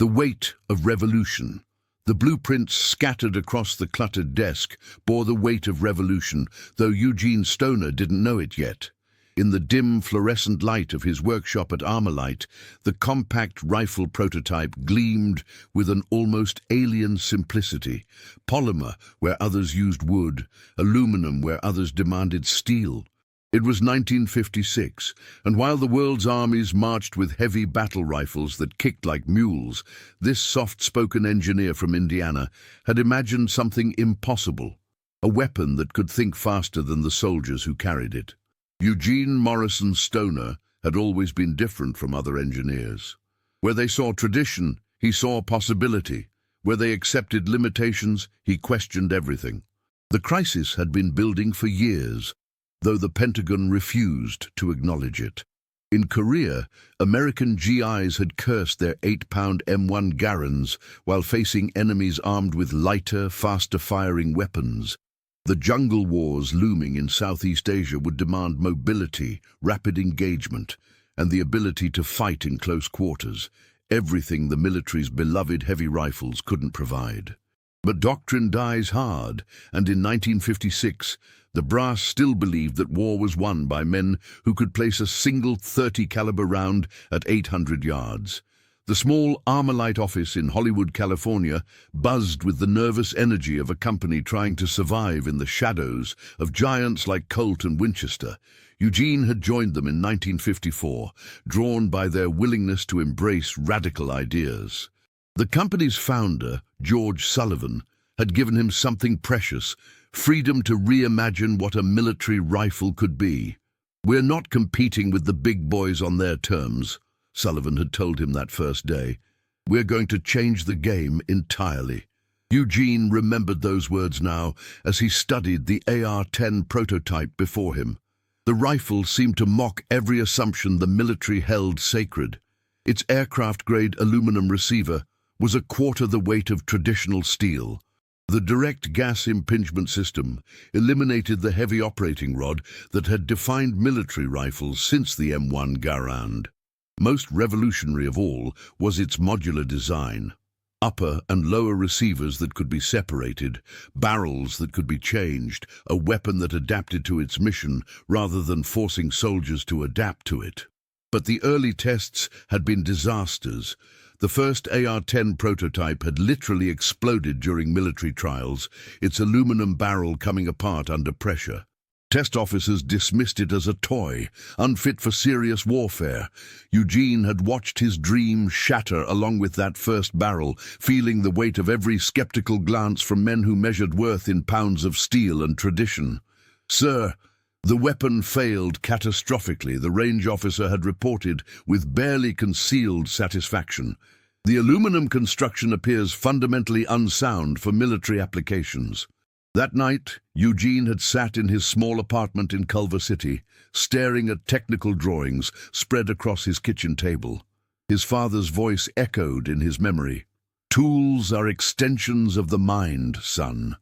The weight of revolution. The blueprints scattered across the cluttered desk bore the weight of revolution, though Eugene Stoner didn't know it yet. In the dim fluorescent light of his workshop at Armalite, the compact rifle prototype gleamed with an almost alien simplicity. Polymer where others used wood, aluminum where others demanded steel. It was 1956, and while the world's armies marched with heavy battle rifles that kicked like mules, this soft-spoken engineer from Indiana had imagined something impossible, a weapon that could think faster than the soldiers who carried it. Eugene Morrison Stoner had always been different from other engineers. Where they saw tradition, he saw possibility. Where they accepted limitations, he questioned everything. The crisis had been building for years, though the Pentagon refused to acknowledge it. In Korea, American GIs had cursed their 8-pound M1 Garands while facing enemies armed with lighter, faster-firing weapons. The jungle wars looming in Southeast Asia would demand mobility, rapid engagement, and the ability to fight in close quarters, everything the military's beloved heavy rifles couldn't provide. But doctrine dies hard, and in 1956, the brass still believed that war was won by men who could place a single .30 caliber round at 800 yards. The small Armalite office in Hollywood, California, buzzed with the nervous energy of a company trying to survive in the shadows of giants like Colt and Winchester. Eugene had joined them in 1954, drawn by their willingness to embrace radical ideas. The company's founder, George Sullivan, had given him something precious: freedom to reimagine what a military rifle could be. "We're not competing with the big boys on their terms," Sullivan had told him that first day. "We're going to change the game entirely." Eugene remembered those words now as he studied the AR-10 prototype before him. The rifle seemed to mock every assumption the military held sacred. Its aircraft-grade aluminum receiver was a quarter the weight of traditional steel. The direct gas impingement system eliminated the heavy operating rod that had defined military rifles since the M1 Garand. Most revolutionary of all was its modular design. Upper and lower receivers that could be separated, barrels that could be changed, a weapon that adapted to its mission rather than forcing soldiers to adapt to it. But the early tests had been disasters. The first AR-10 prototype had literally exploded during military trials, its aluminum barrel coming apart under pressure. Test officers dismissed it as a toy, unfit for serious warfare. Eugene had watched his dream shatter along with that first barrel, feeling the weight of every skeptical glance from men who measured worth in pounds of steel and tradition. "Sir, the weapon failed catastrophically," the range officer had reported with barely concealed satisfaction. "The aluminum construction appears fundamentally unsound for military applications." That night, Eugene had sat in his small apartment in Culver City, staring at technical drawings spread across his kitchen table. His father's voice echoed in his memory. "Tools are extensions of the mind, son.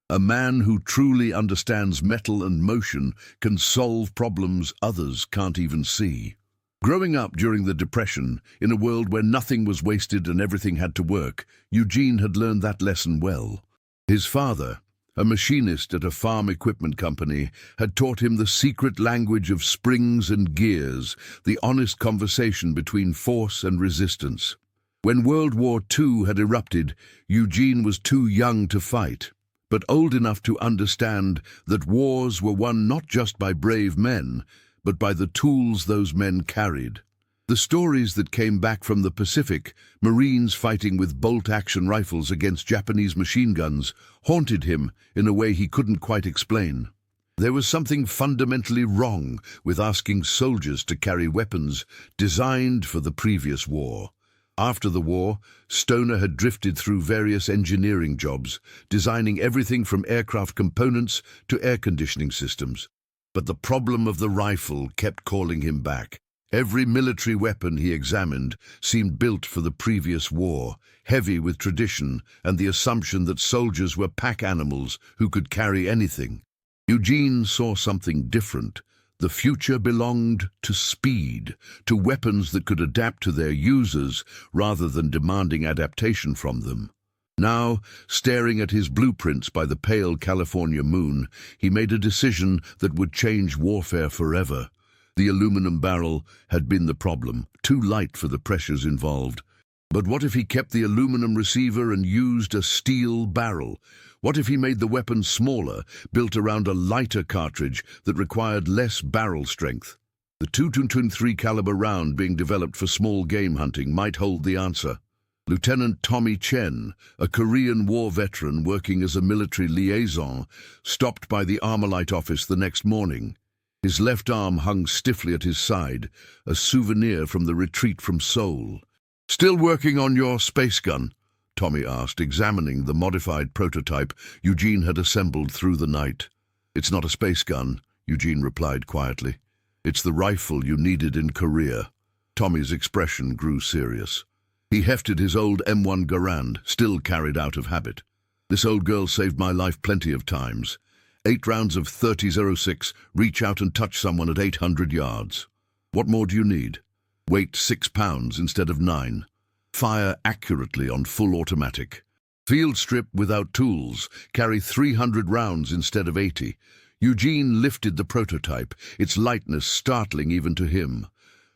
A man who truly understands metal and motion can solve problems others can't even see." Growing up during the Depression, in a world where nothing was wasted and everything had to work, Eugene had learned that lesson well. His father, a machinist at a farm equipment company, had taught him the secret language of springs and gears, the honest conversation between force and resistance. When World War II had erupted, Eugene was too young to fight, but old enough to understand that wars were won not just by brave men, but by the tools those men carried. The stories that came back from the Pacific, Marines fighting with bolt-action rifles against Japanese machine guns, haunted him in a way he couldn't quite explain. There was something fundamentally wrong with asking soldiers to carry weapons designed for the previous war. After the war, Stoner had drifted through various engineering jobs, designing everything from aircraft components to air conditioning systems. But the problem of the rifle kept calling him back. Every military weapon he examined seemed built for the previous war, heavy with tradition and the assumption that soldiers were pack animals who could carry anything. Eugene saw something different. The future belonged to speed, to weapons that could adapt to their users rather than demanding adaptation from them. Now, staring at his blueprints by the pale California moon, he made a decision that would change warfare forever. The aluminum barrel had been the problem, too light for the pressures involved. But what if he kept the aluminum receiver and used a steel barrel? What if he made the weapon smaller, built around a lighter cartridge that required less barrel strength? The 223 caliber round being developed for small game hunting might hold the answer. Lieutenant Tommy Chen, a Korean War veteran working as a military liaison, stopped by the Armalite office the next morning. His left arm hung stiffly at his side, a souvenir from the retreat from Seoul. "Still working on your space gun?" Tommy asked, examining the modified prototype Eugene had assembled through the night. "It's not a space gun," Eugene replied quietly. "It's the rifle you needed in Korea." Tommy's expression grew serious. He hefted his old M1 Garand, still carried out of habit. "This old girl saved my life plenty of times. 8 rounds of 30-06, reach out and touch someone at 800 yards. What more do you need? Weight 6 pounds instead of 9. Fire accurately on full automatic. Field strip without tools, carry 300 rounds instead of 80. Eugene lifted the prototype, its lightness startling even to him.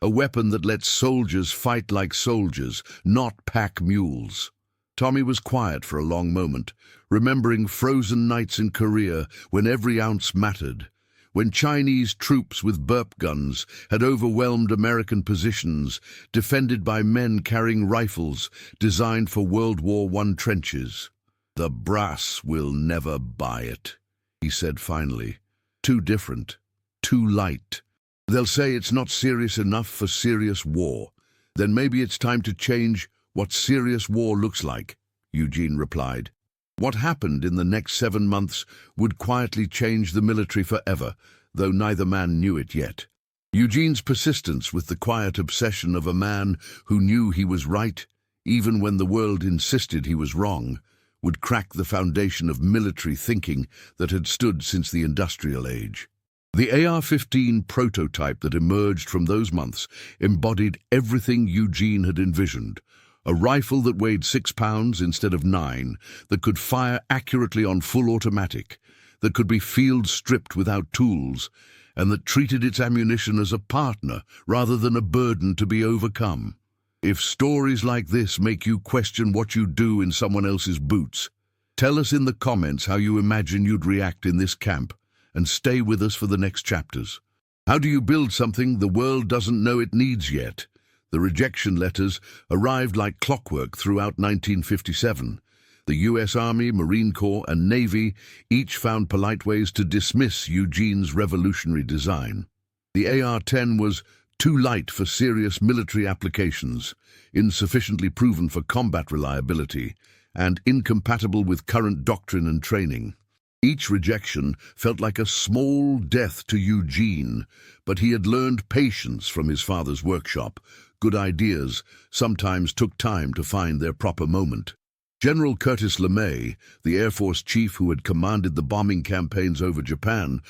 A weapon that lets soldiers fight like soldiers, not pack mules. Tommy was quiet for a long moment, remembering frozen nights in Korea when every ounce mattered, when Chinese troops with burp guns had overwhelmed American positions, defended by men carrying rifles designed for World War I trenches. "The brass will never buy it," he said finally. "Too different, too light. They'll say it's not serious enough for serious war. Then maybe it's time to change what serious war looks like," Eugene replied. What happened in the next 7 months would quietly change the military forever, though neither man knew it yet. Eugene's persistence with the quiet obsession of a man who knew he was right, even when the world insisted he was wrong, would crack the foundation of military thinking that had stood since the industrial age. The AR-15 prototype that emerged from those months embodied everything Eugene had envisioned. A rifle that weighed 6 pounds instead of 9, that could fire accurately on full automatic, that could be field stripped without tools, and that treated its ammunition as a partner rather than a burden to be overcome. If stories like this make you question what you do in someone else's boots, tell us in the comments how you imagine you'd react in this camp, and stay with us for the next chapters. How do you build something the world doesn't know it needs yet? The rejection letters arrived like clockwork throughout 1957. The U.S. Army, Marine Corps, and Navy each found polite ways to dismiss Eugene's revolutionary design. The AR-10 was too light for serious military applications, insufficiently proven for combat reliability, and incompatible with current doctrine and training. Each rejection felt like a small death to Eugene, but he had learned patience from his father's workshop. Good ideas sometimes took time to find their proper moment. General Curtis LeMay, the Air Force chief who had commanded the bombing campaigns over Japan,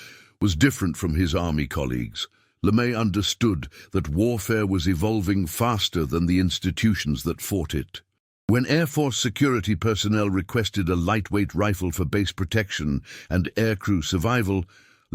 was different from his Army colleagues. LeMay understood that warfare was evolving faster than the institutions that fought it. When Air Force security personnel requested a lightweight rifle for base protection and aircrew survival,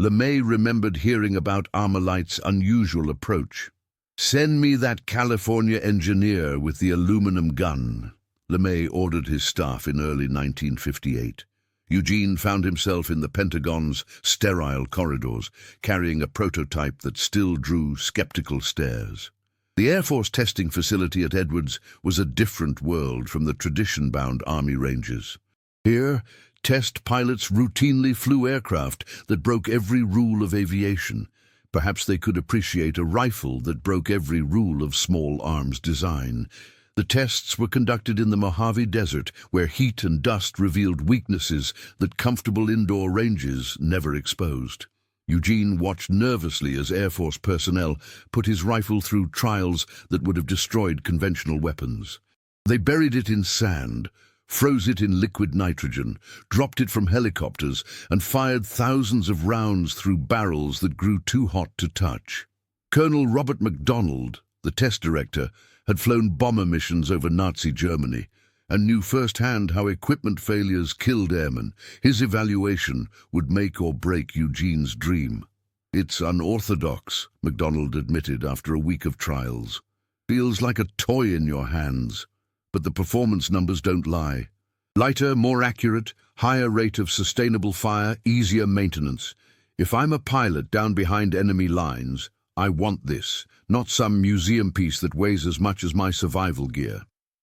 LeMay remembered hearing about Armalite's unusual approach. "Send me that California engineer with the aluminum gun," LeMay ordered his staff in early 1958. Eugene found himself in the Pentagon's sterile corridors, carrying a prototype that still drew skeptical stares. The Air Force testing facility at Edwards was a different world from the tradition-bound Army ranges. Here, test pilots routinely flew aircraft that broke every rule of aviation. Perhaps they could appreciate a rifle that broke every rule of small arms design. The tests were conducted in the Mojave Desert, where heat and dust revealed weaknesses that comfortable indoor ranges never exposed. Eugene watched nervously as Air Force personnel put his rifle through trials that would have destroyed conventional weapons. They buried it in sand, froze it in liquid nitrogen, dropped it from helicopters, and fired thousands of rounds through barrels that grew too hot to touch. Colonel Robert MacDonald, the test director, had flown bomber missions over Nazi Germany and knew firsthand how equipment failures killed airmen. His evaluation would make or break Eugene's dream. "It's unorthodox," MacDonald admitted after a week of trials. "Feels like a toy in your hands. But the performance numbers don't lie. Lighter, more accurate, higher rate of sustainable fire, easier maintenance. If I'm a pilot down behind enemy lines, I want this, not some museum piece that weighs as much as my survival gear."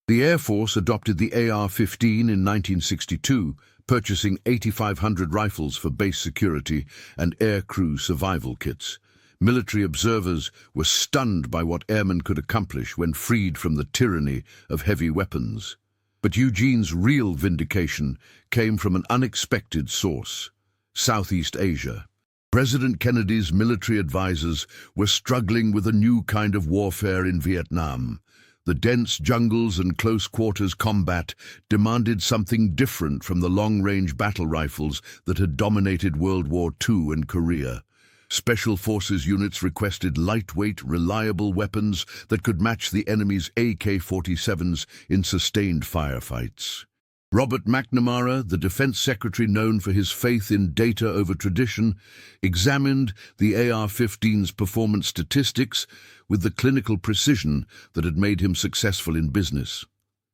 The Air Force adopted the AR-15 in 1962, purchasing 8,500 rifles for base security and air crew survival kits. Military observers were stunned by what airmen could accomplish when freed from the tyranny of heavy weapons. But Eugene's real vindication came from an unexpected source: Southeast Asia. President Kennedy's military advisors were struggling with a new kind of warfare in Vietnam. The dense jungles and close-quarters combat demanded something different from the long-range battle rifles that had dominated World War II and Korea. Special Forces units requested lightweight, reliable weapons that could match the enemy's AK-47s in sustained firefights. Robert McNamara, the defense secretary known for his faith in data over tradition, examined the AR-15's performance statistics with the clinical precision that had made him successful in business.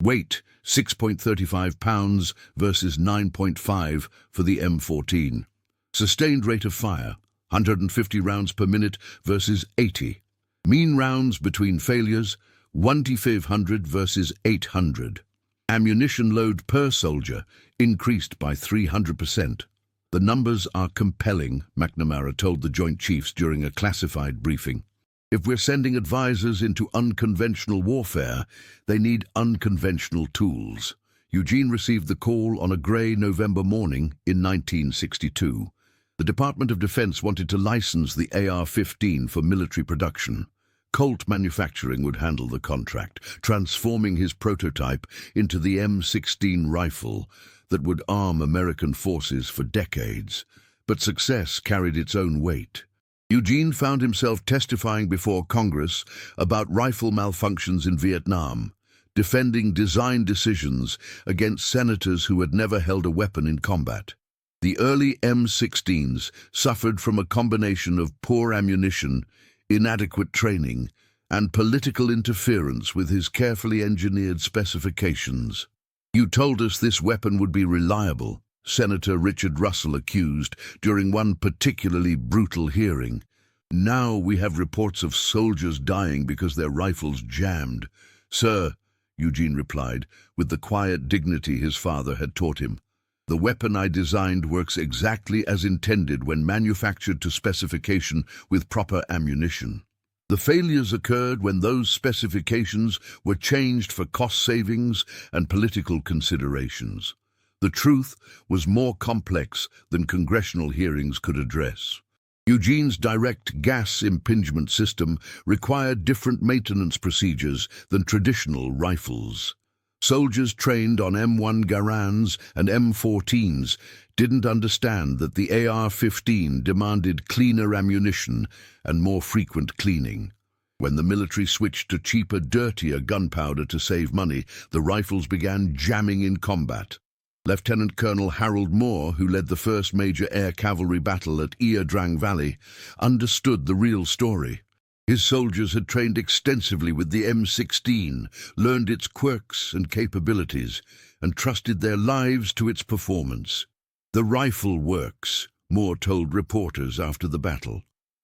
Weight, 6.35 pounds versus 9.5 for the M14. Sustained rate of fire, 150 rounds per minute versus 80. Mean rounds between failures, 1,500 versus 800. Ammunition load per soldier increased by 300%. "The numbers are compelling," McNamara told the Joint Chiefs during a classified briefing. "If we're sending advisors into unconventional warfare, they need unconventional tools." Eugene received the call on a grey November morning in 1962. The Department of Defense wanted to license the AR-15 for military production. Colt Manufacturing would handle the contract, transforming his prototype into the M16 rifle that would arm American forces for decades. But success carried its own weight. Eugene found himself testifying before Congress about rifle malfunctions in Vietnam, defending design decisions against senators who had never held a weapon in combat. The early M16s suffered from a combination of poor ammunition, inadequate training, and political interference with his carefully engineered specifications. "You told us this weapon would be reliable," Senator Richard Russell accused during one particularly brutal hearing. "Now we have reports of soldiers dying because their rifles jammed." "Sir," Eugene replied, with the quiet dignity his father had taught him, "the weapon I designed works exactly as intended when manufactured to specification with proper ammunition. The failures occurred when those specifications were changed for cost savings and political considerations. The truth was more complex than congressional hearings could address." Eugene's direct gas impingement system required different maintenance procedures than traditional rifles. Soldiers trained on M1 Garands and M14s didn't understand that the AR-15 demanded cleaner ammunition and more frequent cleaning. When the military switched to cheaper, dirtier gunpowder to save money, the rifles began jamming in combat. Lieutenant Colonel Harold Moore, who led the first major air cavalry battle at Ia Drang Valley, understood the real story. His soldiers had trained extensively with the M16, learned its quirks and capabilities, and trusted their lives to its performance. "The rifle works," Moore told reporters after the battle.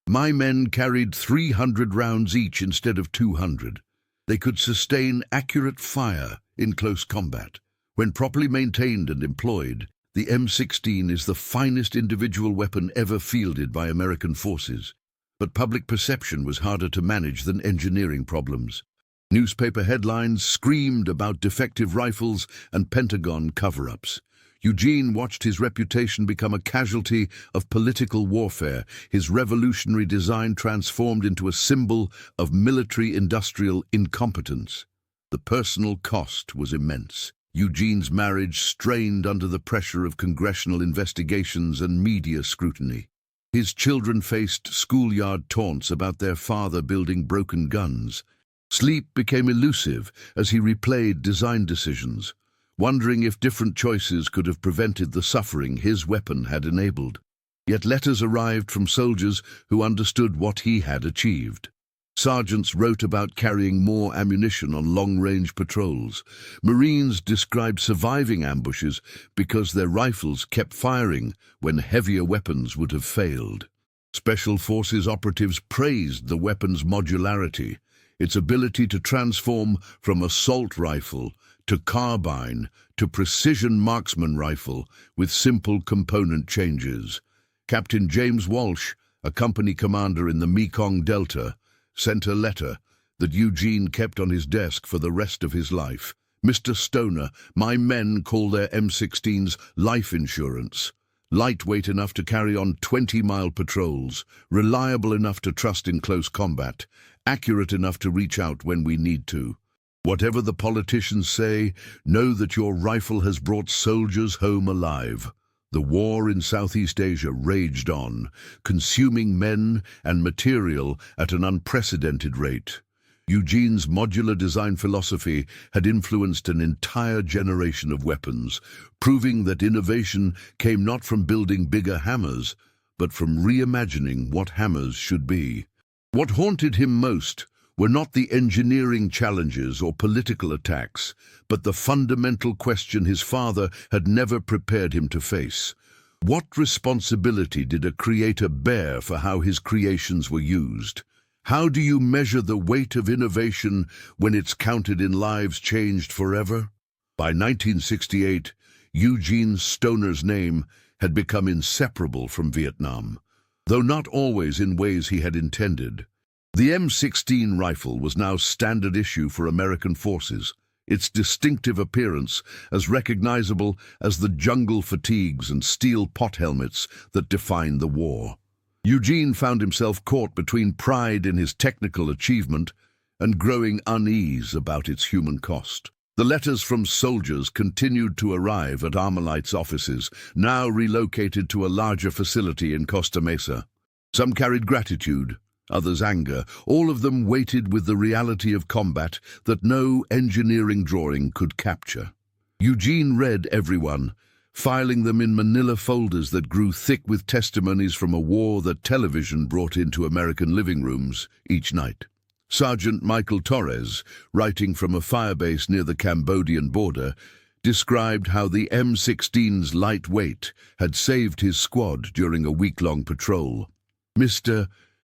"My men carried 300 rounds each instead of 200. They could sustain accurate fire in close combat. When properly maintained and employed, the M16 is the finest individual weapon ever fielded by American forces." But public perception was harder to manage than engineering problems. Newspaper headlines screamed about defective rifles and Pentagon cover-ups. Eugene watched his reputation become a casualty of political warfare, his revolutionary design transformed into a symbol of military-industrial incompetence. The personal cost was immense. Eugene's marriage strained under the pressure of congressional investigations and media scrutiny. His children faced schoolyard taunts about their father building broken guns. Sleep became elusive as he replayed design decisions, wondering if different choices could have prevented the suffering his weapon had enabled. Yet letters arrived from soldiers who understood what he had achieved. Sergeants wrote about carrying more ammunition on long-range patrols. Marines described surviving ambushes because their rifles kept firing when heavier weapons would have failed. Special Forces operatives praised the weapon's modularity, its ability to transform from assault rifle to carbine to precision marksman rifle with simple component changes. Captain James Walsh, a company commander in the Mekong Delta, sent a letter that Eugene kept on his desk for the rest of his life. "Mr. Stoner, my men call their M16s life insurance. Lightweight enough to carry on 20-mile patrols, reliable enough to trust in close combat, accurate enough to reach out when we need to. Whatever the politicians say, know that your rifle has brought soldiers home alive." The war in Southeast Asia raged on, consuming men and material at an unprecedented rate. Eugene's modular design philosophy had influenced an entire generation of weapons, proving that innovation came not from building bigger hammers, but from reimagining what hammers should be. What haunted him most were not the engineering challenges or political attacks, but the fundamental question his father had never prepared him to face. What responsibility did a creator bear for how his creations were used? How do you measure the weight of innovation when it's counted in lives changed forever? By 1968, Eugene Stoner's name had become inseparable from Vietnam, though not always in ways he had intended. The M16 rifle was now standard issue for American forces, its distinctive appearance as recognizable as the jungle fatigues and steel pot helmets that defined the war. Eugene found himself caught between pride in his technical achievement and growing unease about its human cost. The letters from soldiers continued to arrive at Armalite's offices, now relocated to a larger facility in Costa Mesa. Some carried gratitude, others anger, all of them weighted with the reality of combat that no engineering drawing could capture. Eugene read every one, filing them in manila folders that grew thick with testimonies from a war that television brought into American living rooms each night. Sergeant Michael Torres, writing from a firebase near the Cambodian border, described how the M16's light weight had saved his squad during a week-long patrol. "Mr.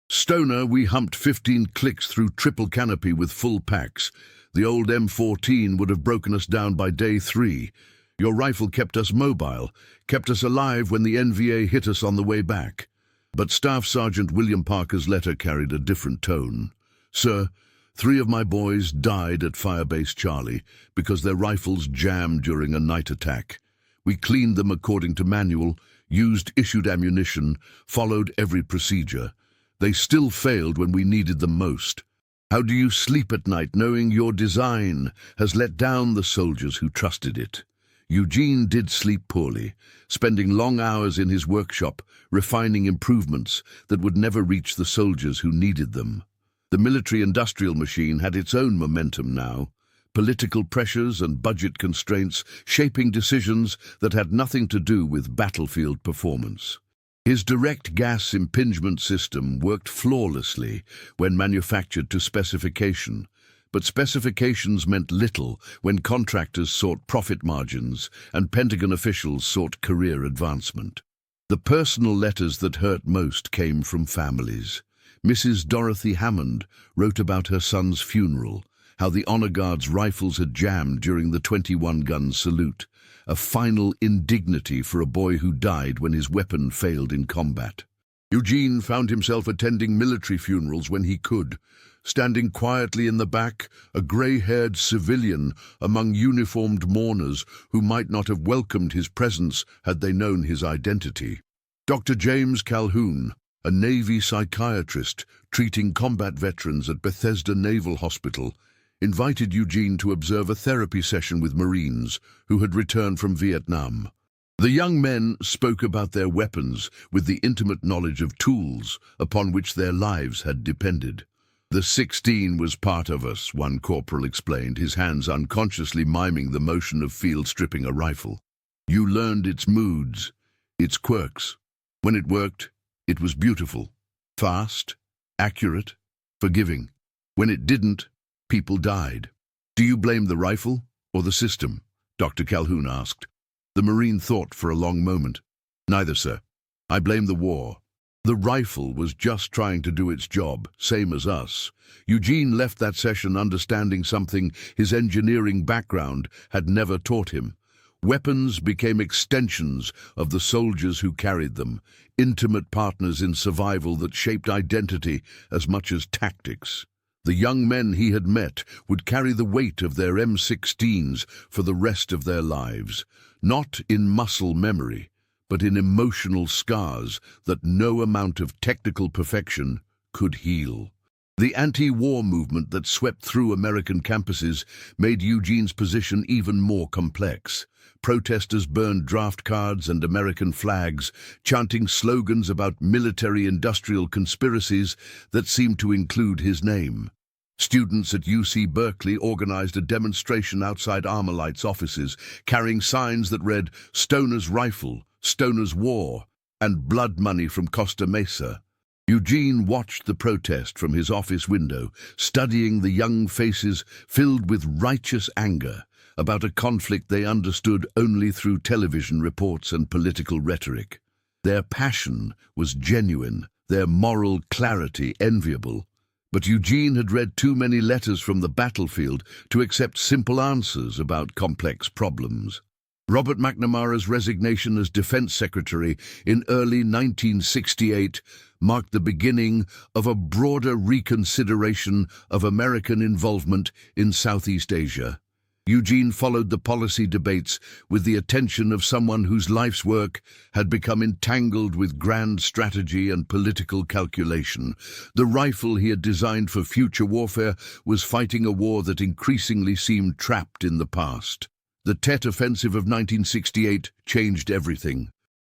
Stoner, we humped 15 clicks through triple canopy with full packs. The old M14 would have broken us down by day 3. Your rifle kept us mobile, kept us alive when the NVA hit us on the way back." But Staff Sergeant William Parker's letter carried a different tone. "Sir, 3 of my boys died at Firebase Charlie because their rifles jammed during a night attack. We cleaned them according to manual, used issued ammunition, followed every procedure. They still failed when we needed them most. How do you sleep at night knowing your design has let down the soldiers who trusted it?" Eugene did sleep poorly, spending long hours in his workshop refining improvements that would never reach the soldiers who needed them. The military-industrial machine had its own momentum now, political pressures and budget constraints shaping decisions that had nothing to do with battlefield performance. His direct gas impingement system worked flawlessly when manufactured to specification, but specifications meant little when contractors sought profit margins and Pentagon officials sought career advancement. The personal letters that hurt most came from families. Mrs. Dorothy Hammond wrote about her son's funeral, how the honor guard's rifles had jammed during the 21-gun salute, a final indignity for a boy who died when his weapon failed in combat. Eugene found himself attending military funerals when he could, standing quietly in the back, a grey-haired civilian among uniformed mourners who might not have welcomed his presence had they known his identity. Dr. James Calhoun, a Navy psychiatrist treating combat veterans at Bethesda Naval Hospital, invited Eugene to observe a therapy session with Marines who had returned from Vietnam. The young men spoke about their weapons with the intimate knowledge of tools upon which their lives had depended. "The 16 was part of us," one corporal explained, his hands unconsciously miming the motion of field stripping a rifle. "You learned its moods, its quirks. When it worked, it was beautiful, fast, accurate, forgiving. When it didn't, people died." "Do you blame the rifle or the system?" Dr. Calhoun asked. The Marine thought for a long moment. "Neither, sir. I blame the war. The rifle was just trying to do its job, same as us." Eugene left that session understanding something his engineering background had never taught him. Weapons became extensions of the soldiers who carried them, intimate partners in survival that shaped identity as much as tactics. The young men he had met would carry the weight of their M16s for the rest of their lives, not in muscle memory, but in emotional scars that no amount of technical perfection could heal. The anti-war movement that swept through American campuses made Eugene's position even more complex. Protesters burned draft cards and American flags, chanting slogans about military-industrial conspiracies that seemed to include his name. Students at UC Berkeley organized a demonstration outside Armalite's offices, carrying signs that read "Stoner's Rifle," "Stoner's War," and "Blood Money from Costa Mesa." Eugene watched the protest from his office window, studying the young faces filled with righteous anger about a conflict they understood only through television reports and political rhetoric. Their passion was genuine, their moral clarity enviable. But Eugene had read too many letters from the battlefield to accept simple answers about complex problems. Robert McNamara's resignation as Defense Secretary in early 1968 marked the beginning of a broader reconsideration of American involvement in Southeast Asia. Eugene followed the policy debates with the attention of someone whose life's work had become entangled with grand strategy and political calculation. The rifle he had designed for future warfare was fighting a war that increasingly seemed trapped in the past. The Tet Offensive of 1968 changed everything.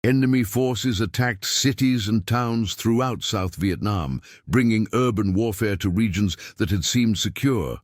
Enemy forces attacked cities and towns throughout South Vietnam, bringing urban warfare to regions that had seemed secure.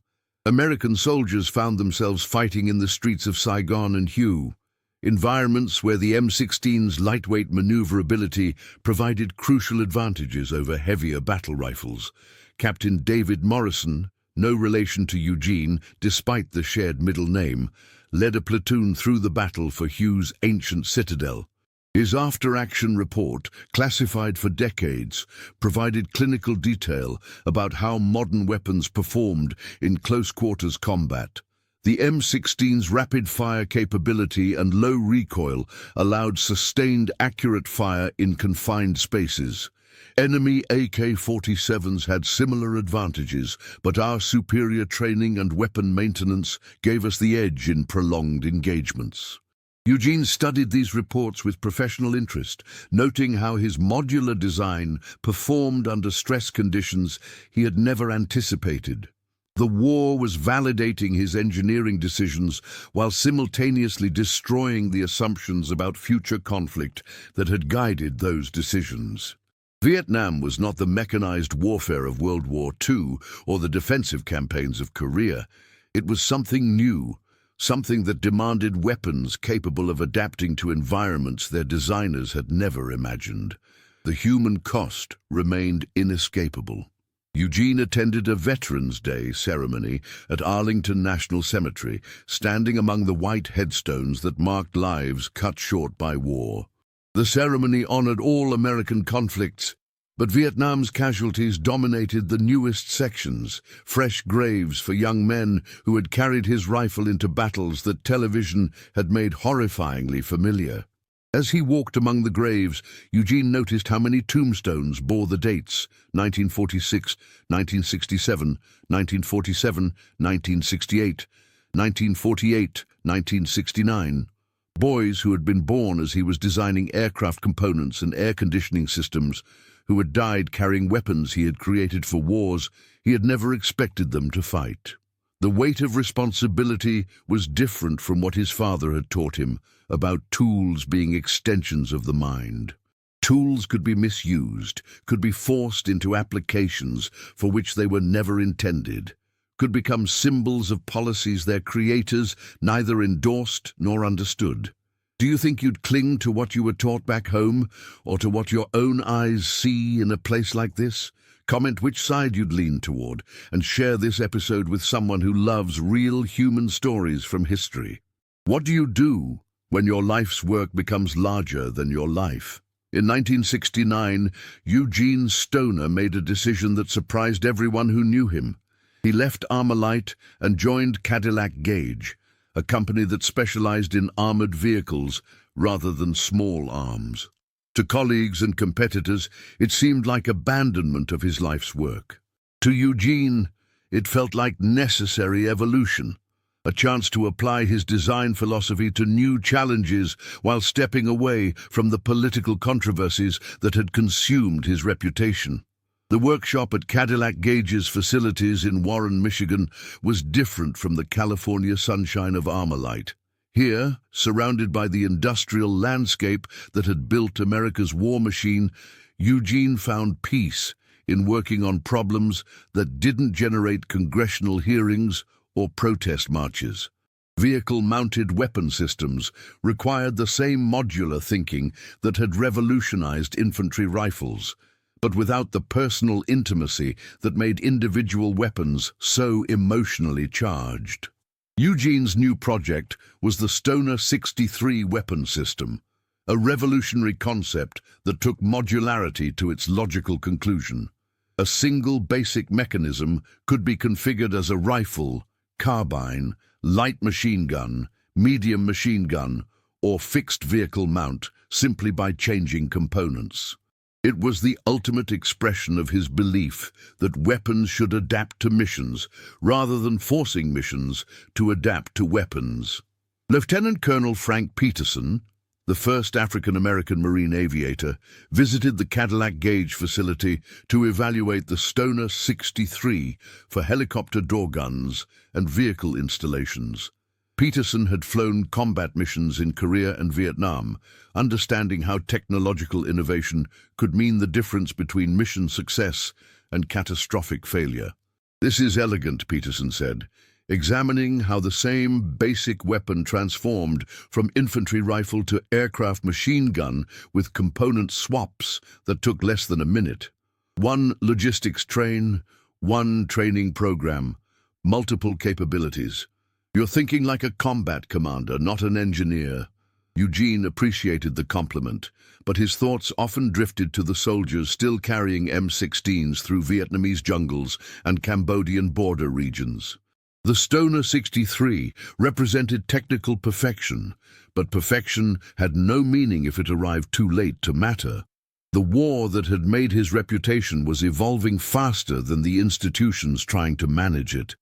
American soldiers found themselves fighting in the streets of Saigon and Hue, environments where the M16's lightweight maneuverability provided crucial advantages over heavier battle rifles. Captain David Morrison, no relation to Eugene despite the shared middle name, led a platoon through the battle for Hue's ancient citadel. His after-action report, classified for decades, provided clinical detail about how modern weapons performed in close-quarters combat. The M16's rapid-fire capability and low recoil allowed sustained, accurate fire in confined spaces. Enemy AK-47s had similar advantages, but our superior training and weapon maintenance gave us the edge in prolonged engagements. Eugene studied these reports with professional interest, noting how his modular design performed under stress conditions he had never anticipated. The war was validating his engineering decisions while simultaneously destroying the assumptions about future conflict that had guided those decisions. Vietnam was not the mechanized warfare of World War II or the defensive campaigns of Korea. It was something new, something that demanded weapons capable of adapting to environments their designers had never imagined. The human cost remained inescapable. Eugene attended a Veterans Day ceremony at Arlington National Cemetery, standing among the white headstones that marked lives cut short by war. The ceremony honored all American conflicts, but Vietnam's casualties dominated the newest sections, fresh graves for young men who had carried his rifle into battles that television had made horrifyingly familiar. As he walked among the graves, Eugene noticed how many tombstones bore the dates 1946, 1967, 1947, 1968, 1948, 1969. Boys who had been born as he was designing aircraft components and air conditioning systems, who had died carrying weapons he had created for wars he had never expected them to fight. The weight of responsibility was different from what his father had taught him about tools being extensions of the mind. Tools could be misused, could be forced into applications for which they were never intended, could become symbols of policies their creators neither endorsed nor understood. Do you think you'd cling to what you were taught back home, or to what your own eyes see in a place like this? Comment which side you'd lean toward, and share this episode with someone who loves real human stories from history. What do you do when your life's work becomes larger than your life? In 1969, Eugene Stoner made a decision that surprised everyone who knew him. He left Armalite and joined Cadillac Gauge, a company that specialized in armored vehicles rather than small arms. To colleagues and competitors, it seemed like abandonment of his life's work. To Eugene, it felt like necessary evolution, a chance to apply his design philosophy to new challenges while stepping away from the political controversies that had consumed his reputation. The workshop at Cadillac Gauge's facilities in Warren, Michigan, was different from the California sunshine of Armalite. Here, surrounded by the industrial landscape that had built America's war machine, Eugene found peace in working on problems that didn't generate congressional hearings or protest marches. Vehicle-mounted weapon systems required the same modular thinking that had revolutionized infantry rifles, but without the personal intimacy that made individual weapons so emotionally charged. Eugene's new project was the Stoner 63 weapon system, a revolutionary concept that took modularity to its logical conclusion. A single basic mechanism could be configured as a rifle, carbine, light machine gun, medium machine gun, or fixed vehicle mount simply by changing components. It was the ultimate expression of his belief that weapons should adapt to missions, rather than forcing missions to adapt to weapons. Lieutenant Colonel Frank Peterson, the first African-American Marine aviator, visited the Cadillac Gauge facility to evaluate the Stoner 63 for helicopter door guns and vehicle installations. Peterson had flown combat missions in Korea and Vietnam, understanding how technological innovation could mean the difference between mission success and catastrophic failure. "This is elegant," Peterson said, examining how the same basic weapon transformed from infantry rifle to aircraft machine gun with component swaps that took less than a minute. One logistics train, one training program, multiple capabilities. "You're thinking like a combat commander, not an engineer." Eugene appreciated the compliment, but his thoughts often drifted to the soldiers still carrying M16s through Vietnamese jungles and Cambodian border regions. The Stoner 63 represented technical perfection, but perfection had no meaning if it arrived too late to matter. The war that had made his reputation was evolving faster than the institutions trying to manage it.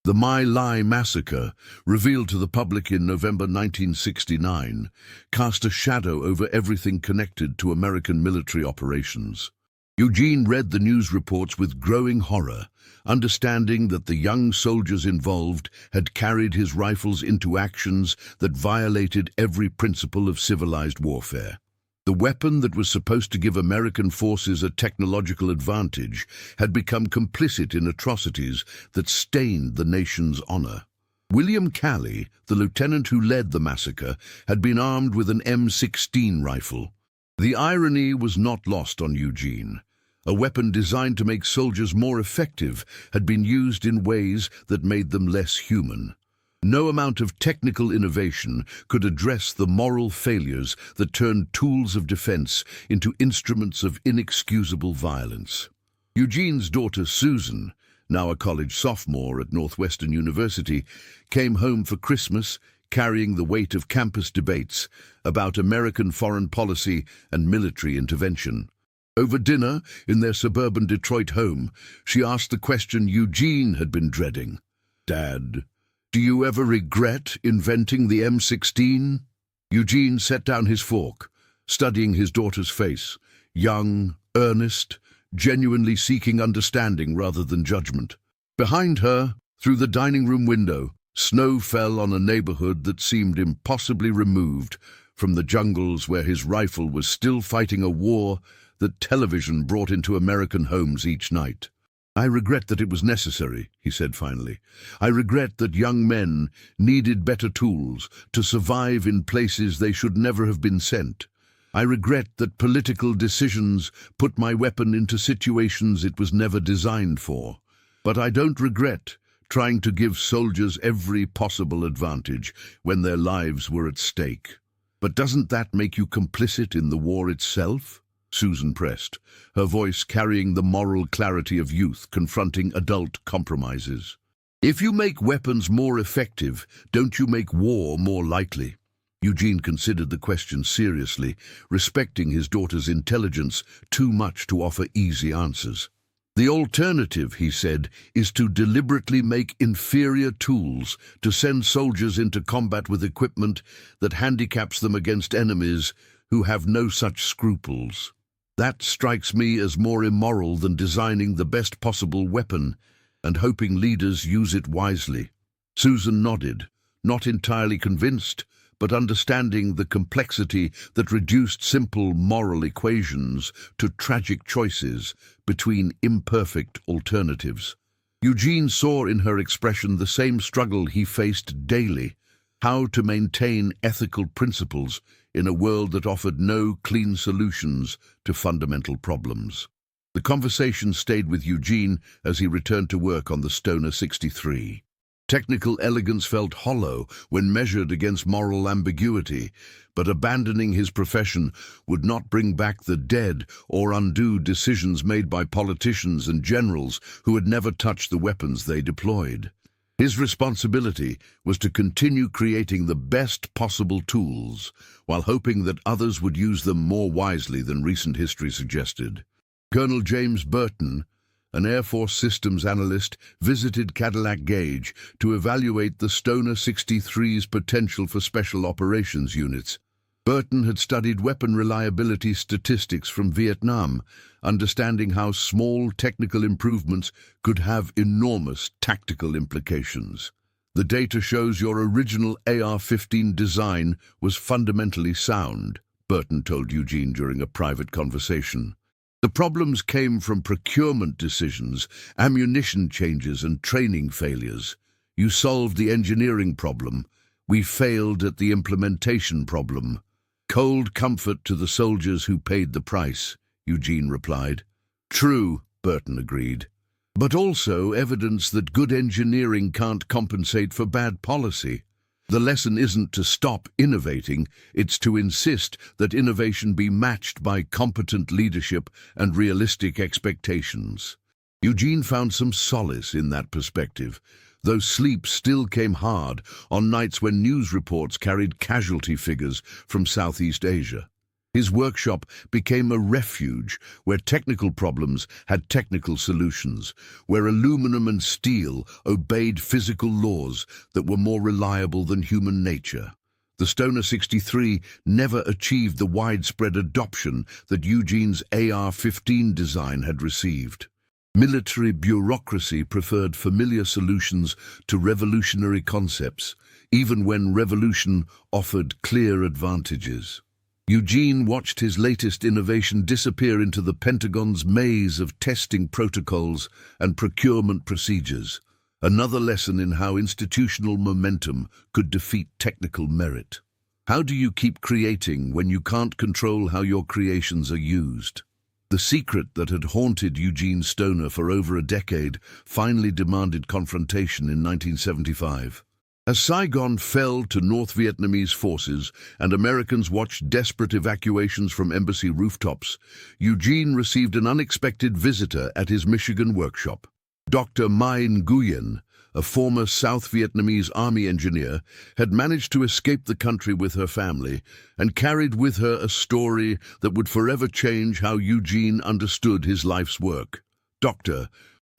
The My Lai massacre, revealed to the public in November 1969, cast a shadow over everything connected to American military operations. Eugene read the news reports with growing horror, understanding that the young soldiers involved had carried his rifles into actions that violated every principle of civilized warfare. The weapon that was supposed to give American forces a technological advantage had become complicit in atrocities that stained the nation's honor. William Calley, the lieutenant who led the massacre, had been armed with an M16 rifle. The irony was not lost on Eugene. A weapon designed to make soldiers more effective had been used in ways that made them less human. No amount of technical innovation could address the moral failures that turned tools of defense into instruments of inexcusable violence. Eugene's daughter Susan, now a college sophomore at Northwestern University, came home for Christmas carrying the weight of campus debates about American foreign policy and military intervention. Over dinner, in their suburban Detroit home, she asked the question Eugene had been dreading. "Dad, do you ever regret inventing the M16? Eugene set down his fork, studying his daughter's face, young, earnest, genuinely seeking understanding rather than judgment. Behind her, Through the dining room window, snow fell on a neighborhood that seemed impossibly removed from the jungles where his rifle was still fighting a war that television brought into American homes each night. "I regret that it was necessary," he said finally. "I regret that young men needed better tools to survive in places they should never have been sent. I regret that political decisions put my weapon into situations it was never designed for. But I don't regret trying to give soldiers every possible advantage when their lives were at stake." "But doesn't that make you complicit in the war itself?" Susan pressed, her voice carrying the moral clarity of youth confronting adult compromises. "If you make weapons more effective, don't you make war more likely?" Eugene considered the question seriously, respecting his daughter's intelligence too much to offer easy answers. "The alternative," he said, "is to deliberately make inferior tools, to send soldiers into combat with equipment that handicaps them against enemies who have no such scruples. That strikes me as more immoral than designing the best possible weapon and hoping leaders use it wisely." Susan nodded, not entirely convinced, but understanding the complexity that reduced simple moral equations to tragic choices between imperfect alternatives. Eugene saw in her expression the same struggle he faced daily: how to maintain ethical principles in a world that offered no clean solutions to fundamental problems. The conversation stayed with Eugene as he returned to work on the Stoner 63. Technical elegance felt hollow when measured against moral ambiguity, but abandoning his profession would not bring back the dead or undo decisions made by politicians and generals who had never touched the weapons they deployed. His responsibility was to continue creating the best possible tools, while hoping that others would use them more wisely than recent history suggested. Colonel James Burton, an Air Force systems analyst, visited Cadillac Gauge to evaluate the Stoner 63's potential for special operations units. Burton had studied weapon reliability statistics from Vietnam, understanding how small technical improvements could have enormous tactical implications. "The data shows your original AR-15 design was fundamentally sound," Burton told Eugene during a private conversation. "The problems came from procurement decisions, ammunition changes, and training failures. You solved the engineering problem. We failed at the implementation problem." "Cold comfort to the soldiers who paid the price," Eugene replied. "True," Burton agreed, "but also evidence that good engineering can't compensate for bad policy. The lesson isn't to stop innovating, it's to insist that innovation be matched by competent leadership and realistic expectations." Eugene found some solace in that perspective, though sleep still came hard on nights when news reports carried casualty figures from Southeast Asia. His workshop became a refuge where technical problems had technical solutions, where aluminum and steel obeyed physical laws that were more reliable than human nature. The Stoner 63 never achieved the widespread adoption that Eugene's AR-15 design had received. Military bureaucracy preferred familiar solutions to revolutionary concepts, even when revolution offered clear advantages. Eugene watched his latest innovation disappear into the Pentagon's maze of testing protocols and procurement procedures, another lesson in how institutional momentum could defeat technical merit. How do you keep creating when you can't control how your creations are used? The secret that had haunted Eugene Stoner for over a decade finally demanded confrontation in 1975. As Saigon fell to North Vietnamese forces and Americans watched desperate evacuations from embassy rooftops, Eugene received an unexpected visitor at his Michigan workshop. Dr. Mai Nguyen, a former South Vietnamese army engineer, had managed to escape the country with her family and carried with her a story that would forever change how Eugene understood his life's work. Dr.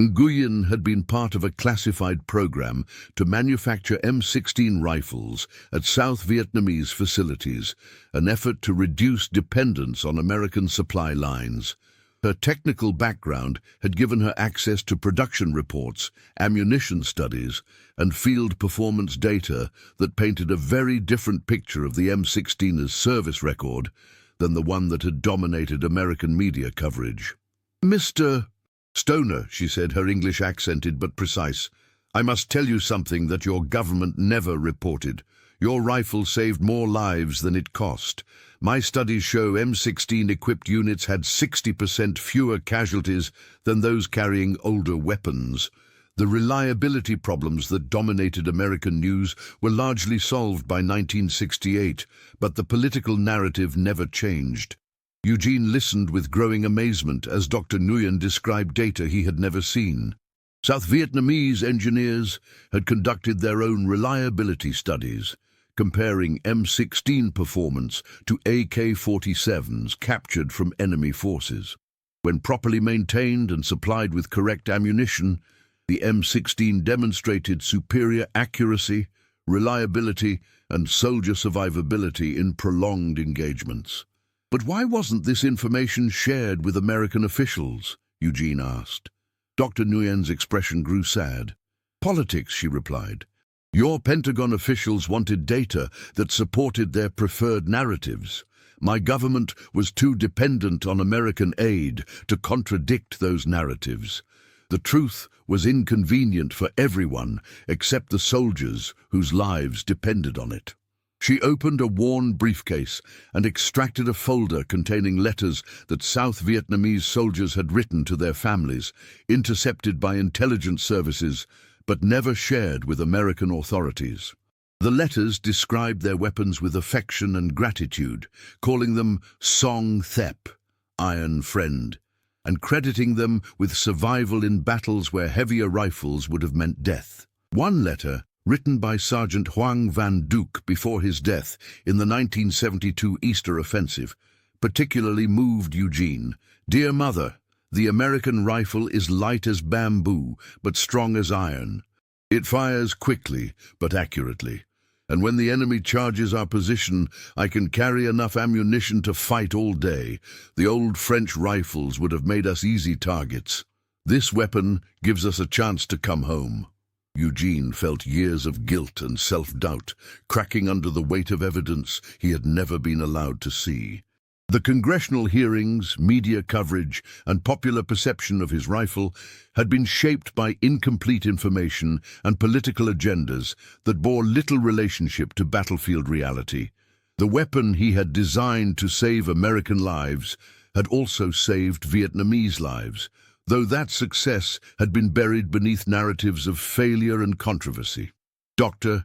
Nguyen had been part of a classified program to manufacture M16 rifles at South Vietnamese facilities, an effort to reduce dependence on American supply lines. Her technical background had given her access to production reports, ammunition studies, and field performance data that painted a very different picture of the M16's service record than the one that had dominated American media coverage. "Mr. Stoner," she said, her English accented but precise, "I must tell you something that your government never reported. Your rifle saved more lives than it cost. My studies show M16-equipped units had 60% fewer casualties than those carrying older weapons. The reliability problems that dominated American news were largely solved by 1968, but the political narrative never changed." Eugene listened with growing amazement as Dr. Nguyen described data he had never seen. South Vietnamese engineers had conducted their own reliability studies, comparing M16 performance to AK-47s captured from enemy forces. When properly maintained and supplied with correct ammunition, the M16 demonstrated superior accuracy, reliability, and soldier survivability in prolonged engagements. "But why wasn't this information shared with American officials?" Eugene asked. Dr. Nguyen's expression grew sad. "Politics," she replied. "Your Pentagon officials wanted data that supported their preferred narratives. My government was too dependent on American aid to contradict those narratives. The truth was inconvenient for everyone except the soldiers whose lives depended on it." She opened a worn briefcase and extracted a folder containing letters that South Vietnamese soldiers had written to their families, intercepted by intelligence services, but never shared with American authorities. The letters described their weapons with affection and gratitude, calling them Song Thep, Iron Friend, and crediting them with survival in battles where heavier rifles would have meant death. One letter, written by Sergeant Hoang Van Duke before his death in the 1972 Easter Offensive, particularly moved Eugene. "Dear Mother, the American rifle is light as bamboo, but strong as iron. It fires quickly, but accurately. And when the enemy charges our position, I can carry enough ammunition to fight all day. The old French rifles would have made us easy targets. This weapon gives us a chance to come home." Eugene felt years of guilt and self-doubt cracking under the weight of evidence he had never been allowed to see. The congressional hearings, media coverage, and popular perception of his rifle had been shaped by incomplete information and political agendas that bore little relationship to battlefield reality. The weapon he had designed to save American lives had also saved Vietnamese lives, though that success had been buried beneath narratives of failure and controversy. Dr.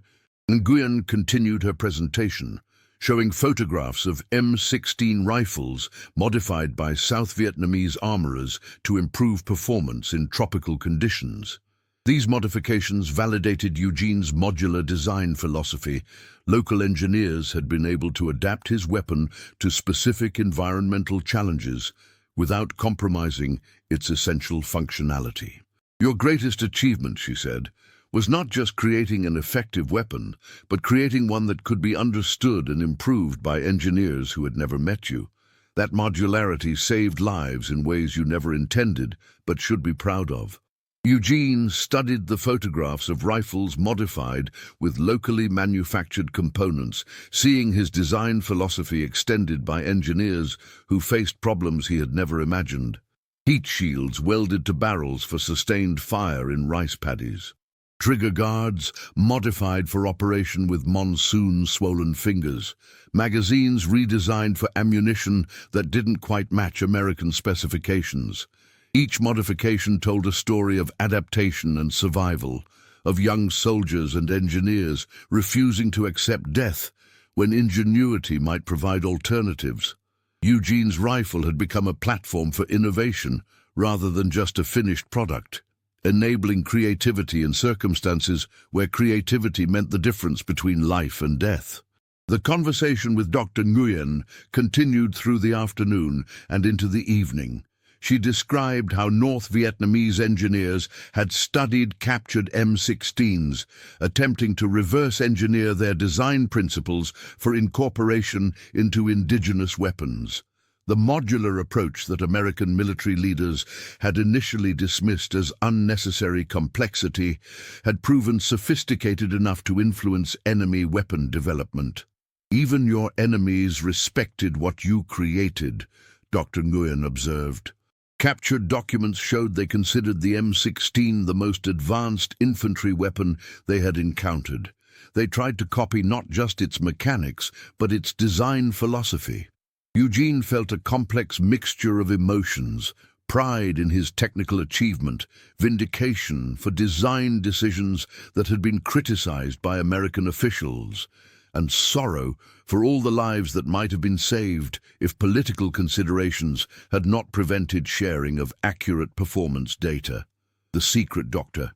Nguyen continued her presentation, showing photographs of M16 rifles modified by South Vietnamese armorers to improve performance in tropical conditions. These modifications validated Eugene's modular design philosophy. Local engineers had been able to adapt his weapon to specific environmental challenges without compromising its essential functionality. "Your greatest achievement," she said, "was not just creating an effective weapon, but creating one that could be understood and improved by engineers who had never met you. That modularity saved lives in ways you never intended, but should be proud of." Eugene studied the photographs of rifles modified with locally manufactured components, seeing his design philosophy extended by engineers who faced problems he had never imagined. Heat shields welded to barrels for sustained fire in rice paddies. Trigger guards modified for operation with monsoon-swollen fingers. Magazines redesigned for ammunition that didn't quite match American specifications. Each modification told a story of adaptation and survival, of young soldiers and engineers refusing to accept death when ingenuity might provide alternatives. Eugene's rifle had become a platform for innovation rather than just a finished product, enabling creativity in circumstances where creativity meant the difference between life and death. The conversation with Dr. Nguyen continued through the afternoon and into the evening. She described how North Vietnamese engineers had studied captured M16s, attempting to reverse engineer their design principles for incorporation into indigenous weapons. The modular approach that American military leaders had initially dismissed as unnecessary complexity had proven sophisticated enough to influence enemy weapon development. "Even your enemies respected what you created," Dr. Nguyen observed. Captured documents showed they considered the M16 the most advanced infantry weapon they had encountered. They tried to copy not just its mechanics, but its design philosophy. Eugene felt a complex mixture of emotions: pride in his technical achievement, vindication for design decisions that had been criticized by American officials, and sorrow for all the lives that might have been saved if political considerations had not prevented sharing of accurate performance data. The secret Dr.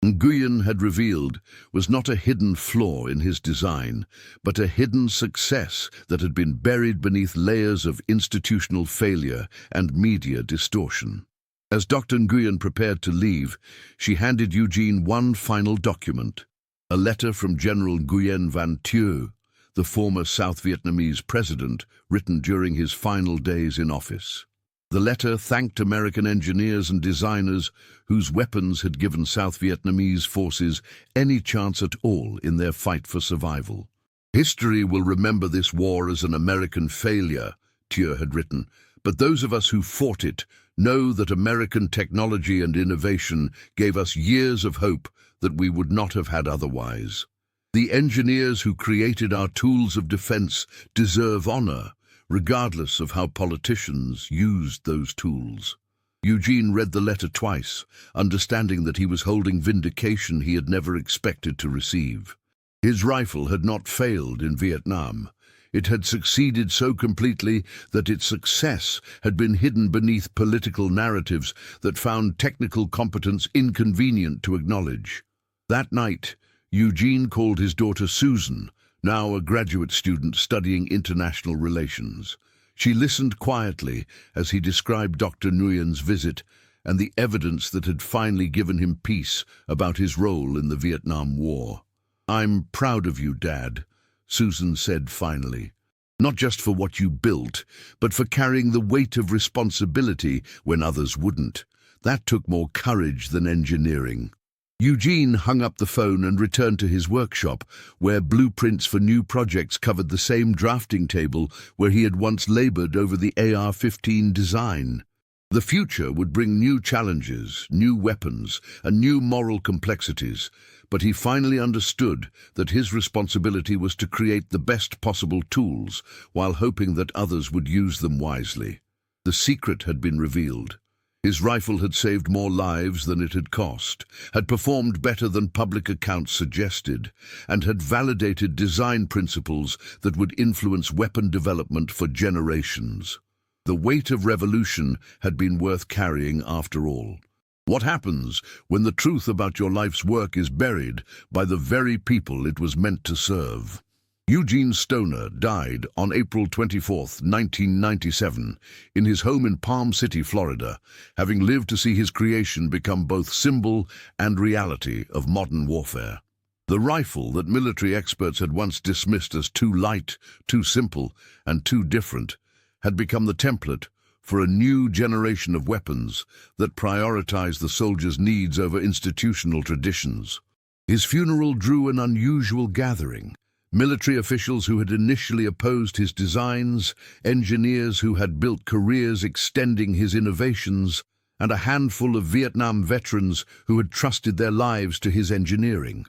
Nguyen had revealed was not a hidden flaw in his design, but a hidden success that had been buried beneath layers of institutional failure and media distortion. As Dr. Nguyen prepared to leave, she handed Eugene one final document: a letter from General Nguyen Van Thieu, the former South Vietnamese president, written during his final days in office. The letter thanked American engineers and designers whose weapons had given South Vietnamese forces any chance at all in their fight for survival. "History will remember this war as an American failure," Thieu had written, "but those of us who fought it know that American technology and innovation gave us years of hope that we would not have had otherwise. The engineers who created our tools of defense deserve honor, regardless of how politicians used those tools." Eugene read the letter twice, understanding that he was holding vindication he had never expected to receive. His rifle had not failed in Vietnam. It had succeeded so completely that its success had been hidden beneath political narratives that found technical competence inconvenient to acknowledge. That night, Eugene called his daughter Susan, now a graduate student studying international relations. She listened quietly as he described Dr. Nguyen's visit and the evidence that had finally given him peace about his role in the Vietnam War. "I'm proud of you, Dad," Susan said finally. "Not just for what you built, but for carrying the weight of responsibility when others wouldn't. That took more courage than engineering." Eugene hung up the phone and returned to his workshop, where blueprints for new projects covered the same drafting table where he had once labored over the AR-15 design. The future would bring new challenges, new weapons, and new moral complexities, but he finally understood that his responsibility was to create the best possible tools while hoping that others would use them wisely. The secret had been revealed. His rifle had saved more lives than it had cost, had performed better than public accounts suggested, and had validated design principles that would influence weapon development for generations. The weight of revolution had been worth carrying after all. What happens when the truth about your life's work is buried by the very people it was meant to serve? Eugene Stoner died on April 24, 1997, in his home in Palm City, Florida, having lived to see his creation become both symbol and reality of modern warfare. The rifle that military experts had once dismissed as too light, too simple, and too different had become the template for a new generation of weapons that prioritized the soldier's needs over institutional traditions. His funeral drew an unusual gathering. Military officials who had initially opposed his designs, engineers who had built careers extending his innovations, and a handful of Vietnam veterans who had trusted their lives to his engineering.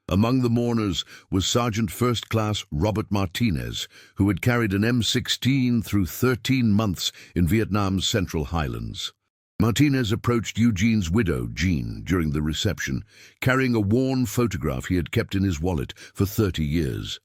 Among the mourners was Sergeant First Class Robert Martinez, who had carried an M16 through 13 months in Vietnam's Central Highlands. Martinez approached Eugene's widow, Jean, during the reception, carrying a worn photograph he had kept in his wallet for 30 years.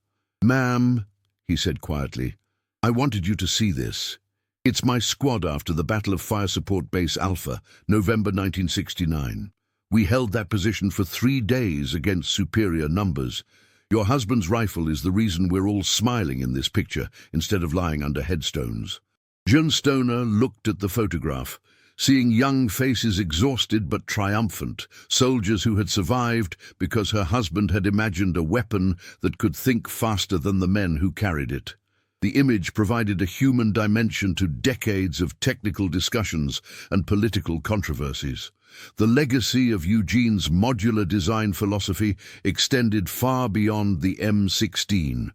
"Ma'am," he said quietly, "I wanted you to see this. It's my squad after the Battle of Fire Support Base Alpha, November 1969. We held that position for 3 days against superior numbers. Your husband's rifle is the reason we're all smiling in this picture instead of lying under headstones." Jean Stoner looked at the photograph, seeing young faces exhausted but triumphant, soldiers who had survived because her husband had imagined a weapon that could think faster than the men who carried it. The image provided a human dimension to decades of technical discussions and political controversies. The legacy of Eugene's modular design philosophy extended far beyond the M16.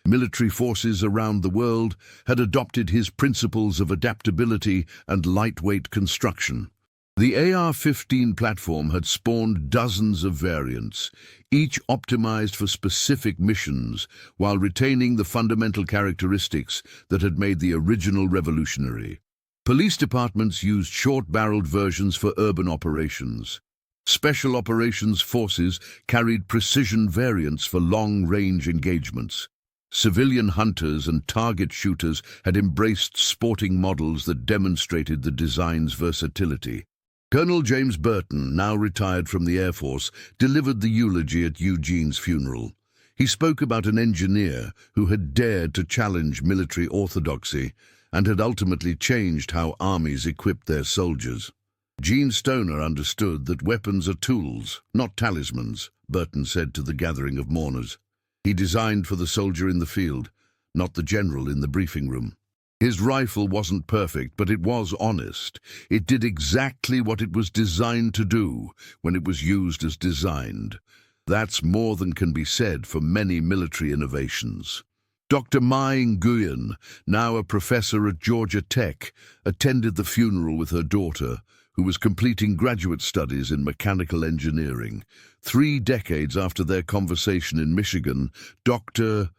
Military forces around the world had adopted his principles of adaptability and lightweight construction. The AR-15 platform had spawned dozens of variants, each optimized for specific missions, while retaining the fundamental characteristics that had made the original revolutionary. Police departments used short-barreled versions for urban operations. Special operations forces carried precision variants for long-range engagements. Civilian hunters and target shooters had embraced sporting models that demonstrated the design's versatility. Colonel James Burton, now retired from the Air Force, delivered the eulogy at Eugene's funeral. He spoke about an engineer who had dared to challenge military orthodoxy and had ultimately changed how armies equipped their soldiers. Gene Stoner understood that weapons are tools, not talismans, Burton said to the gathering of mourners. He designed for the soldier in the field, not the general in the briefing room. His rifle wasn't perfect, but it was honest. It did exactly what it was designed to do when it was used as designed. That's more than can be said for many military innovations. Dr. Mai Nguyen, now a professor at Georgia Tech, attended the funeral with her daughter, who was completing graduate studies in mechanical engineering. 3 decades after their conversation in Michigan, Dr.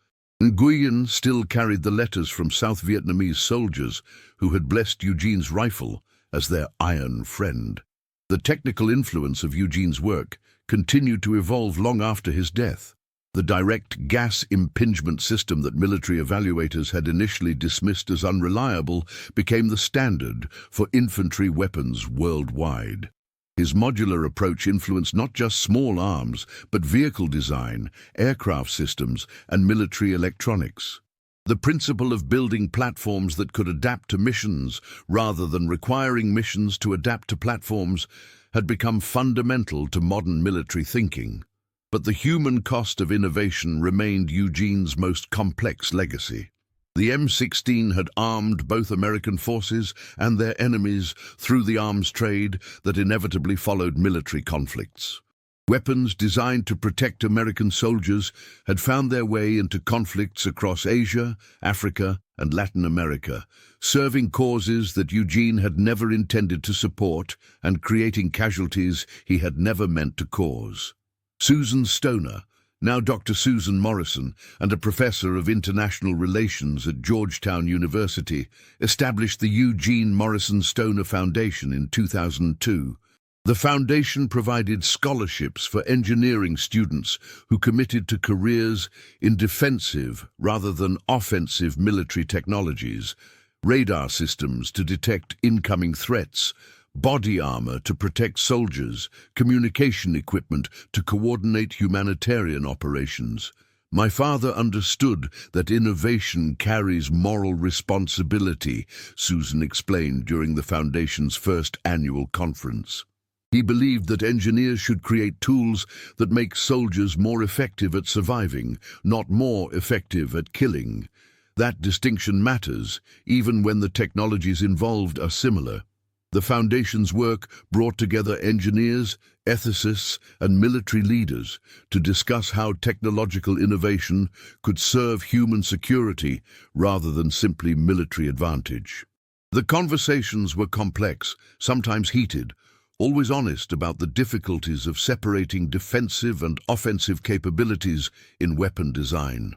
Nguyen still carried the letters from South Vietnamese soldiers who had blessed Eugene's rifle as their iron friend. The technical influence of Eugene's work continued to evolve long after his death. The direct gas impingement system that military evaluators had initially dismissed as unreliable became the standard for infantry weapons worldwide. His modular approach influenced not just small arms, but vehicle design, aircraft systems, and military electronics. The principle of building platforms that could adapt to missions rather than requiring missions to adapt to platforms had become fundamental to modern military thinking. But the human cost of innovation remained Eugene's most complex legacy. The M16 had armed both American forces and their enemies through the arms trade that inevitably followed military conflicts. Weapons designed to protect American soldiers had found their way into conflicts across Asia, Africa, and Latin America, serving causes that Eugene had never intended to support and creating casualties he had never meant to cause. Susan Stoner, now Dr. Susan Morrison, and a professor of international relations at Georgetown University, established the Eugene Morrison Stoner Foundation in 2002. The foundation provided scholarships for engineering students who committed to careers in defensive rather than offensive military technologies, radar systems to detect incoming threats, body armor to protect soldiers, communication equipment to coordinate humanitarian operations. My father understood that innovation carries moral responsibility, Susan explained during the Foundation's first annual conference. He believed that engineers should create tools that make soldiers more effective at surviving, not more effective at killing. That distinction matters, even when the technologies involved are similar. The Foundation's work brought together engineers, ethicists, and military leaders to discuss how technological innovation could serve human security rather than simply military advantage. The conversations were complex, sometimes heated, always honest about the difficulties of separating defensive and offensive capabilities in weapon design.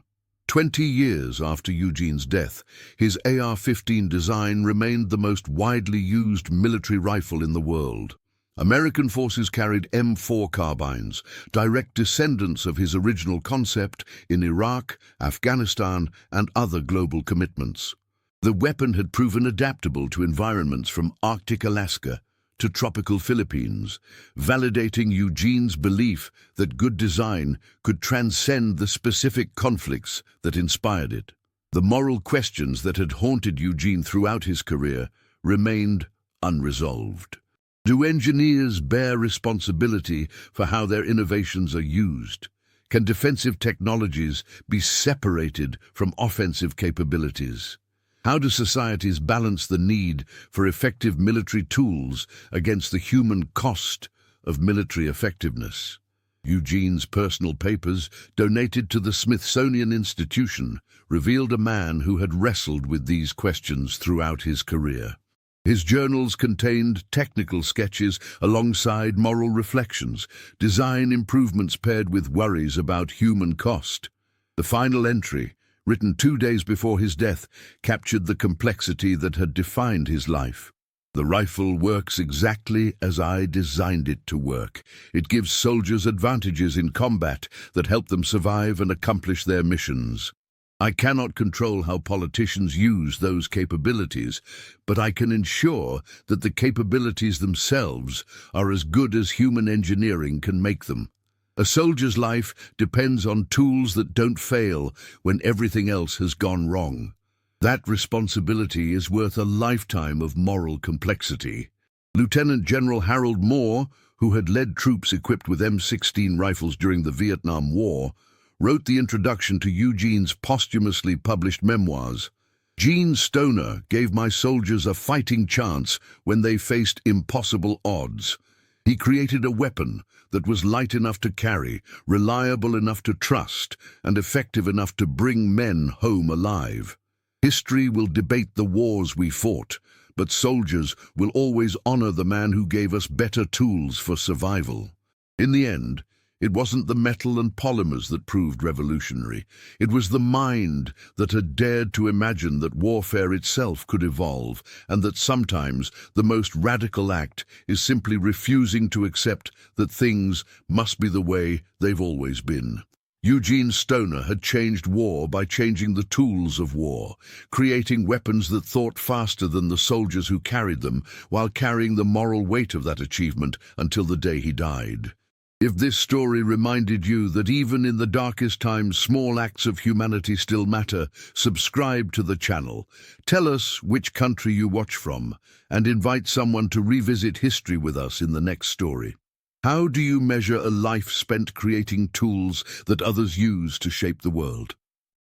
20 years after Eugene's death, his AR-15 design remained the most widely used military rifle in the world. American forces carried M4 carbines, direct descendants of his original concept in Iraq, Afghanistan, and other global commitments. The weapon had proven adaptable to environments from Arctic Alaska to tropical Philippines, validating Eugene's belief that good design could transcend the specific conflicts that inspired it. The moral questions that had haunted Eugene throughout his career remained unresolved. Do engineers bear responsibility for how their innovations are used? Can defensive technologies be separated from offensive capabilities? How do societies balance the need for effective military tools against the human cost of military effectiveness? Eugene's personal papers, donated to the Smithsonian Institution, revealed a man who had wrestled with these questions throughout his career. His journals contained technical sketches alongside moral reflections, design improvements paired with worries about human cost. The final entry, written 2 days before his death, captured the complexity that had defined his life. The rifle works exactly as I designed it to work. It gives soldiers advantages in combat that help them survive and accomplish their missions. I cannot control how politicians use those capabilities, but I can ensure that the capabilities themselves are as good as human engineering can make them. A soldier's life depends on tools that don't fail when everything else has gone wrong. That responsibility is worth a lifetime of moral complexity. Lieutenant General Harold Moore, who had led troops equipped with M16 rifles during the Vietnam War, wrote the introduction to Eugene's posthumously published memoirs. Gene Stoner gave my soldiers a fighting chance when they faced impossible odds. He created a weapon that was light enough to carry, reliable enough to trust, and effective enough to bring men home alive. History will debate the wars we fought, but soldiers will always honor the man who gave us better tools for survival. In the end, it wasn't the metal and polymers that proved revolutionary. It was the mind that had dared to imagine that warfare itself could evolve, and that sometimes the most radical act is simply refusing to accept that things must be the way they've always been. Eugene Stoner had changed war by changing the tools of war, creating weapons that thought faster than the soldiers who carried them, while carrying the moral weight of that achievement until the day he died. If this story reminded you that even in the darkest times small acts of humanity still matter, subscribe to the channel. Tell us which country you watch from, and invite someone to revisit history with us in the next story. How do you measure a life spent creating tools that others use to shape the world?